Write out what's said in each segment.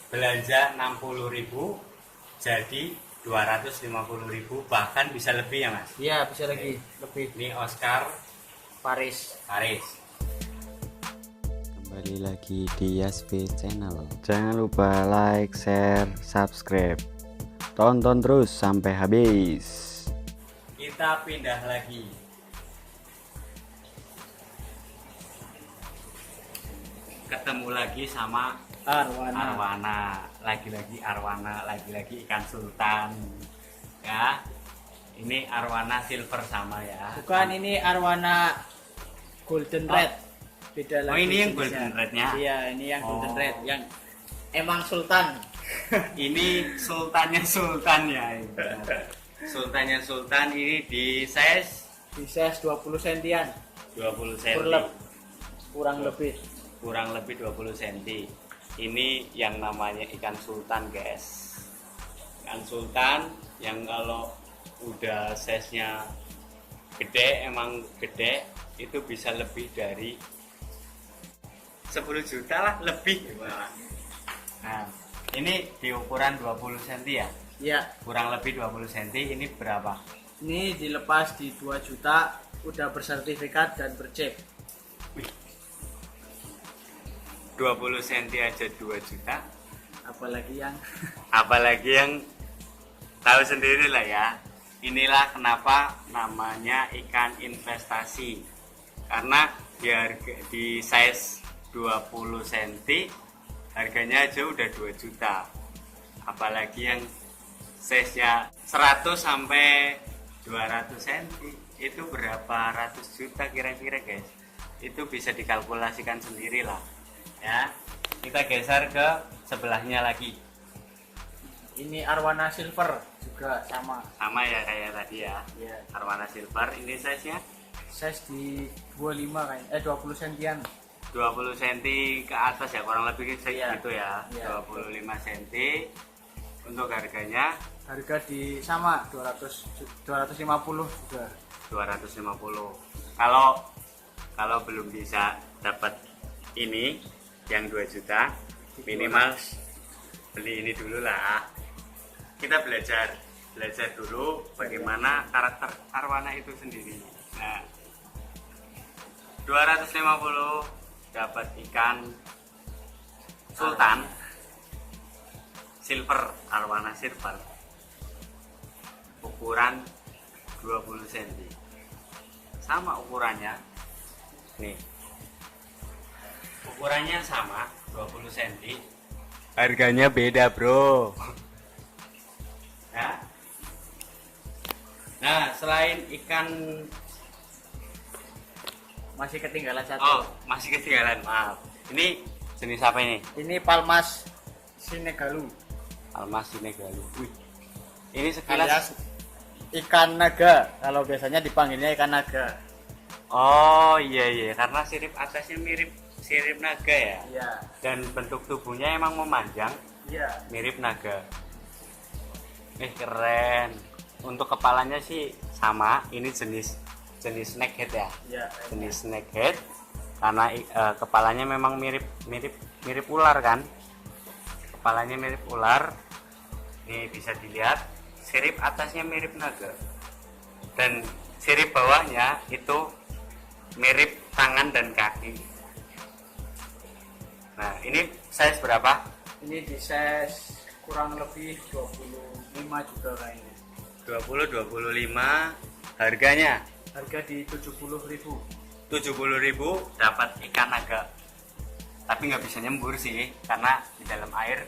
belanja 60.000 jadi 250.000, bahkan bisa lebih ya Mas? Iya, bisa lagi lebih. Ini Oscar Paris. Kembali lagi di Yasvi Channel. Jangan lupa like, share, subscribe. Tonton terus sampai habis. Kita pindah lagi. Ketemu lagi sama Arwana, lagi-lagi Arwana, lagi-lagi ikan sultan. Ya. Ini Arwana silver sama ya. Bukan, ini Arwana golden red. Beda lagi. Oh, ini yang jenisnya. golden rednya. Iya, ini yang golden red yang emang sultan. Ini sultannya sultan ya. Sultannya sultan ini di size Di size 20 sentian. 20 cm. Kurang lebih. Kurang lebih 20 cm. Ini yang namanya ikan sultan, guys. Ikan sultan yang kalau udah size-nya gede, emang gede, itu bisa lebih dari 10 juta lah, lebih. Nah, ini di ukuran 20 cm ya? Iya. Kurang lebih 20 cm. Ini berapa? Ini dilepas di 2 juta, udah bersertifikat dan bercek. 20 cm aja 2 juta. Apalagi yang Tahu sendiri lah ya. Inilah kenapa namanya ikan investasi. Karena di size 20 cm harganya aja udah 2 juta. Apalagi yang size-nya 100 sampai 200 cm itu berapa ratus juta kira-kira, guys. Itu bisa dikalkulasikan sendiri lah. Ya. Kita geser ke sebelahnya lagi. ini Arwana silver juga sama. Sama ya kayak tadi ya. Iya. Arwana silver ini size-nya Size di 25 kayak 20 sentian. 20 cm ke atas ya, kurang lebih Iya. gitu ya. Iya. 25 cm. Untuk harganya Harga di sama 250 juga. 250. Kalau belum bisa dapat ini yang 2 juta, minimal beli ini dulu lah. Kita belajar dulu bagaimana karakter arwana itu sendiri. Nah, 250 dapat ikan sultan silver, arwana silver, ukuran 20 cm. Sama ukurannya nih, ukurannya sama 20 cm, harganya beda bro. Nah, selain ikan Masih ketinggalan satu. oh masih ketinggalan, maaf, ini jenis apa ini? Ini Palmas Sinegalu. Almas Sinegalu. Wih, ini Alias sekilas ikan naga. Kalau biasanya dipanggilnya ikan naga. oh iya karena sirip atasnya mirip sirip naga ya. Iya. Dan bentuk tubuhnya emang memanjang, Iya. mirip naga. Keren. Untuk kepalanya sih sama, ini jenis snakehead ya. Iya. Jenis snakehead karena kepalanya memang mirip ular kan. Kepalanya mirip ular. Ini bisa dilihat sirip atasnya mirip naga. Dan sirip bawahnya itu mirip tangan dan kaki. Nah, ini size berapa? Ini di size kurang lebih 25 juga kayaknya. 20-25. Harganya Harga di 70.000. 70.000 dapat ikan naga. Tapi nggak bisa nyembur sih, karena di dalam air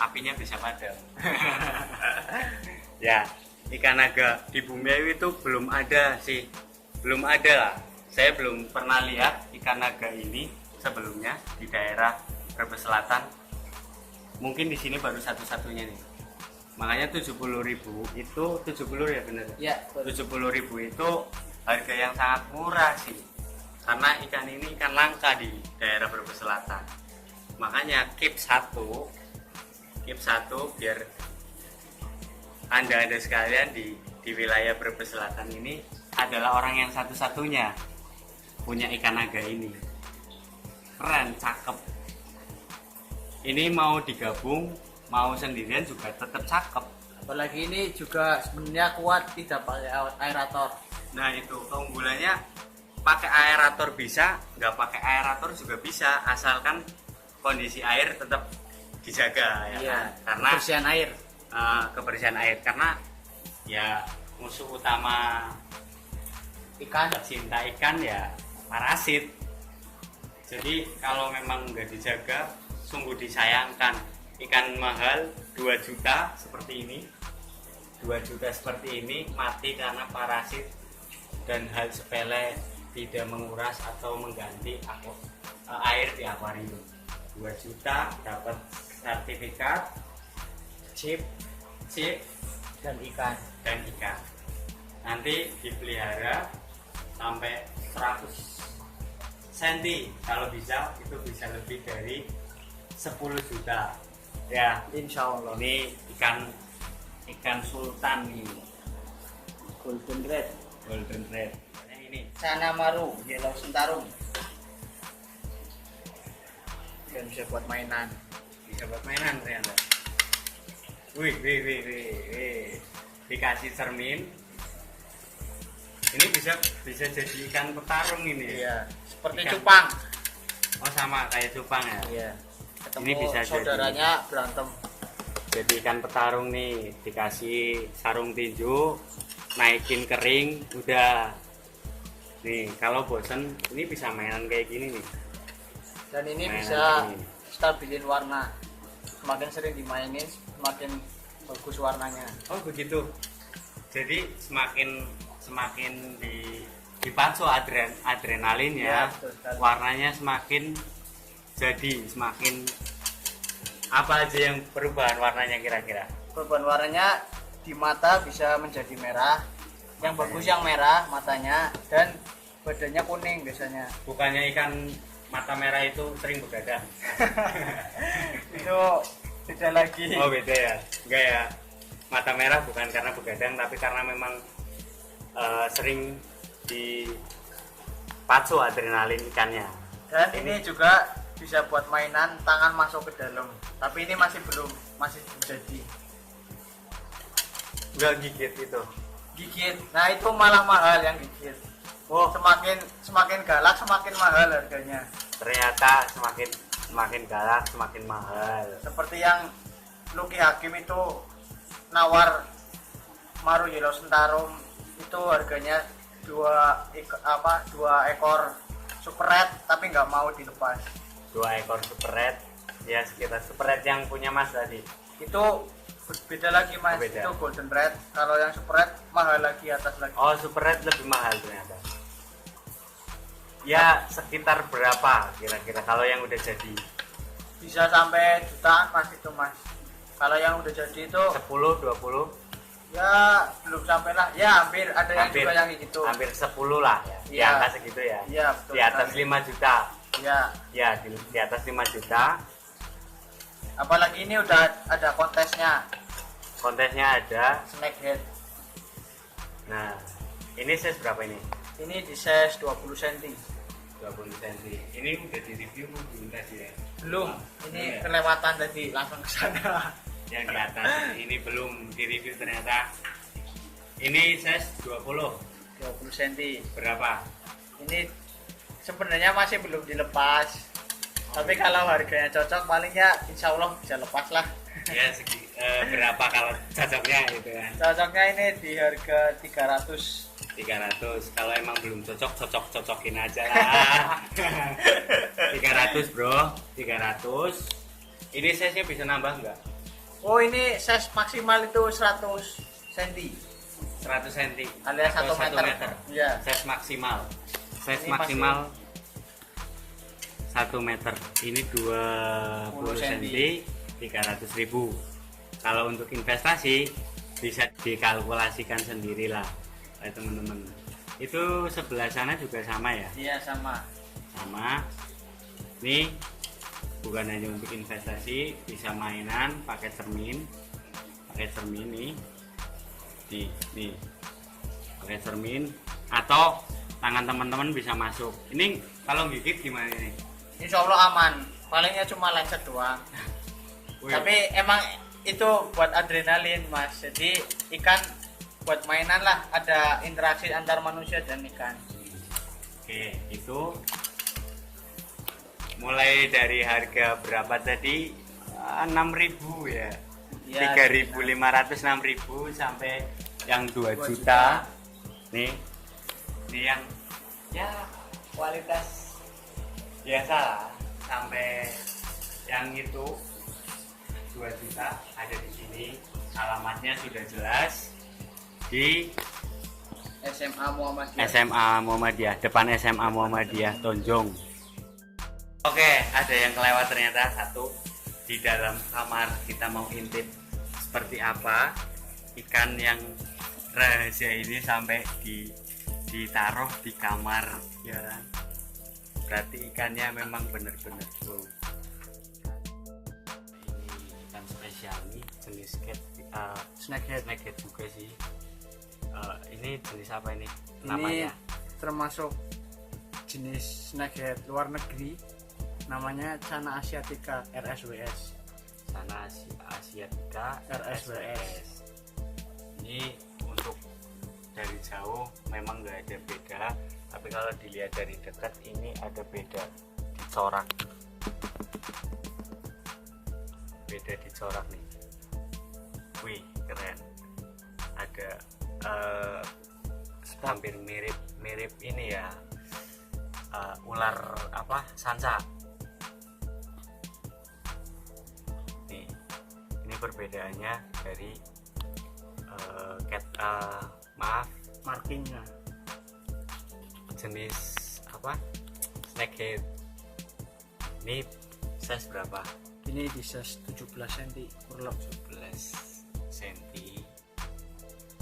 apinya bisa padam. Ya, ikan naga di Bumiayu itu belum ada sih, belum ada lah. Saya belum pernah lihat ikan naga ini sebelumnya di daerah Brebes Selatan. Mungkin di sini baru satu-satunya nih. Makanya 70.000 itu 70 ya bener. Ya, 70.000 itu harga yang sangat murah sih. Karena ikan ini ikan langka di daerah Brebes Selatan. Makanya keep satu biar Anda sekalian di wilayah Brebes Selatan ini adalah orang yang satu-satunya punya ikan naga ini. Keren, cakep. ini mau digabung mau sendirian juga tetap cakep. Apalagi ini juga sebenarnya kuat, tidak pakai aerator. Nah itu keunggulannya, pakai aerator bisa, nggak pakai aerator juga bisa, asalkan kondisi air tetap dijaga ya Iya, kan? Karena kebersihan air. kebersihan air, karena ya musuh utama Ikan. cinta ikan ya parasit. Jadi kalau memang nggak dijaga sungguh disayangkan. Ikan mahal 2 juta seperti ini, 2 juta seperti ini mati karena parasit dan hal sepele tidak menguras atau mengganti air di akuarium. 2 juta dapat sertifikat chip Dan ikan. dan ikan. Nanti dipelihara sampai 100 cm, kalau bisa itu bisa lebih dari 10 juta ya. Insya Allah. Ini ikan sultan nih, Golden Red. golden red. Nah, ini Sanamaru, Yellow Sentarum. Dan bisa buat mainan. bisa buat mainan ternyata. Wih, dikasih cermin. Ini bisa jadi ikan petarung ini. Iya. Seperti Ikan. cupang. Oh sama kayak cupang ya. Iya. Ketemu Ini bisa saudaranya berantem. Jadi ikan petarung nih, dikasih sarung tinju, naikin kering, udah. Nih kalau bosen ini bisa mainan kayak gini nih. Dan ini Mainan bisa ini. stabilin warna. Semakin sering dimainin, semakin bagus warnanya. Oh begitu. Jadi semakin dipacu adrenalin Ya, ya, betul sekali. warnanya semakin apa aja yang perubahan warnanya kira-kira? Perubahan warnanya di mata bisa menjadi merah. Yang bagus yang merah matanya, dan badannya kuning biasanya. Bukannya ikan mata merah itu sering begadang? Itu tidak lagi. Oh beda ya? Enggak ya, mata merah bukan karena begadang tapi karena memang sering dipacu adrenalin ikannya. Dan ini juga bisa buat mainan, tangan masuk ke dalam. Tapi ini masih jadi Enggak gigit itu. gigit. Nah itu malah mahal yang gigit. Oh Semakin galak semakin mahal harganya. ternyata semakin galak semakin mahal. Seperti yang Lucky Hakim itu nawar Maru Yellow Sentarum, itu harganya dua ekor super red tapi nggak mau dilepas. 2 ekor super red ya, sekitar super red yang punya Mas tadi. Itu beda lagi Mas. Beda. Itu golden red. Kalau yang super red mahal lagi, atas lagi. Oh super red lebih mahal ternyata. Ya sekitar berapa kira-kira kalau yang udah jadi? Bisa sampai jutaan Mas itu Mas. Kalau yang udah jadi itu 10, 20? ya belum sampai lah. Ya hampir, ada yang Hampir, juga yang gitu. hampir 10 lah ya. Di Iya. angka segitu ya. Iya betul. Di atas sekali. 5 juta. Ya, Ya di atas 5 juta. apalagi ini udah ada kontesnya, Kontesnya ada. snakehead. Nah ini size berapa ini? Ini di size 20 cm. 20 cm. Ini udah di review belum tadi ya? Belum, ini Iya. kelewatan tadi, langsung ke sana. Yang di atas ini belum di review ternyata. Ini size 20 cm. berapa? Ini sebenarnya masih belum dilepas. Tapi kalau harganya cocok palingnya insya Allah bisa lepas lah. Ya berapa kalau cocoknya gitu kan? Cocoknya ini di harga 300. 300. Kalau emang belum cocokin aja lah. 300 bro, 300. Ini size nya bisa nambah nggak? Oh ini size maksimal itu 100 cm 100 cm alias 1 atau meter. Iya. Size maksimal. Size Ini maksimal 1 meter. Ini 20 cm 300.000. Kalau untuk investasi bisa dikalkulasikan sendirilah teman-teman. Itu sebelah sana juga sama ya? Iya sama. Sama. Nih bukan hanya untuk investasi, bisa mainan pakai cermin nih. Nih pakai cermin, atau tangan teman-teman bisa masuk. Ini kalau gigit gimana nih? Insya Allah aman. Palingnya cuma lecet doang. Tapi emang itu buat adrenalin mas, jadi ikan buat mainan lah, ada interaksi antar manusia dan ikan. Oke, itu mulai dari harga berapa tadi? 6.000 ya. Ya, 3.500, 6.000 sampai yang 2 juta. Nih yang ya kualitas biasa lah, sampai yang itu 2 juta ada di sini. Alamatnya sudah jelas di SMA Muhammadiyah, depan SMA Muhammadiyah Tonjong. Oke, ada yang kelewat ternyata satu. Di dalam kamar kita mau intip seperti apa ikan yang rahasia ini sampai ditaruh di kamar, ya kan? Berarti ikannya memang benar-benar pro. Ini ikan spesial nih, jenis snakehead juga sih. Ini jenis apa ini namanya? Ini termasuk jenis snakehead luar negeri, namanya Channa asiatica RSWS. Channa asiatica RSWS. Ini untuk dari jauh memang nggak ada beda, tapi kalau dilihat dari dekat ini ada beda di corak. Beda di corak nih. Wih, keren. Ada hampir mirip ini ya, ular apa, sanca. Nih, ini perbedaannya dari Markingnya jenis apa, snakehead. Ini size berapa? ini di size 17 cm kurang 17 cm.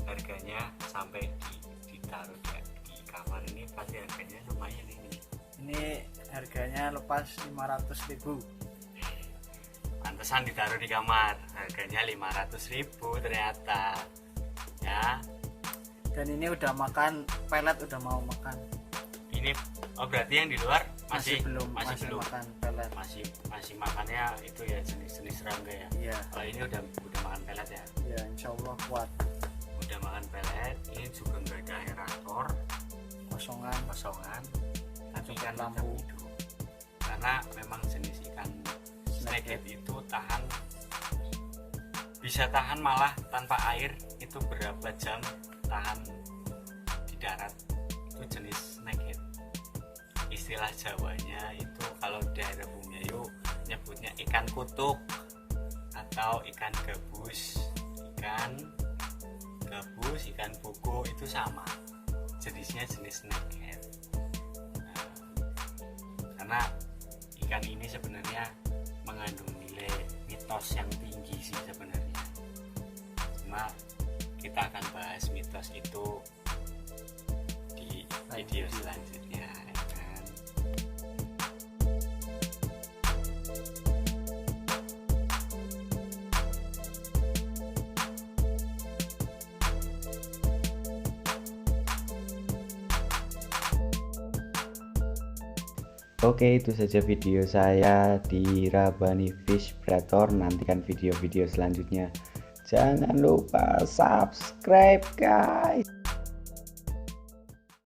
Harganya sampai ditaruh di kamar ini pasti harganya lumayan ini. Ini harganya lepas 500.000. Pantesan ditaruh di kamar, harganya 500.000 ternyata ya. Dan ini udah makan pelet, udah mau makan. Ini berarti yang di luar masih belum makan pelet. masih makannya itu ya jenis serangga ya. Iya. Kalau ini udah makan pelet ya. Ya insyaallah kuat. Udah makan pelet. Ini juga nggak ada aerator, Kosongan. tapi kan lampu hidup. Karena memang jenis ikan snakehead itu bisa tahan malah tanpa air itu berapa jam tahan di darat. Itu jenis snakehead. Istilah Jawanya itu kalau daerah Bumiayu nyebutnya ikan kutuk atau ikan gabus. Ikan buku itu sama, jenisnya jenis snakehead. Karena ikan ini sebenarnya mengandung nilai mitos yang tinggi sih sebenarnya. Cuma kita akan bahas mitos itu di video selanjutnya, ya kan? Oke, itu saja video saya di Rabani Fish Predator. Nantikan video-video selanjutnya. Jangan lupa subscribe guys.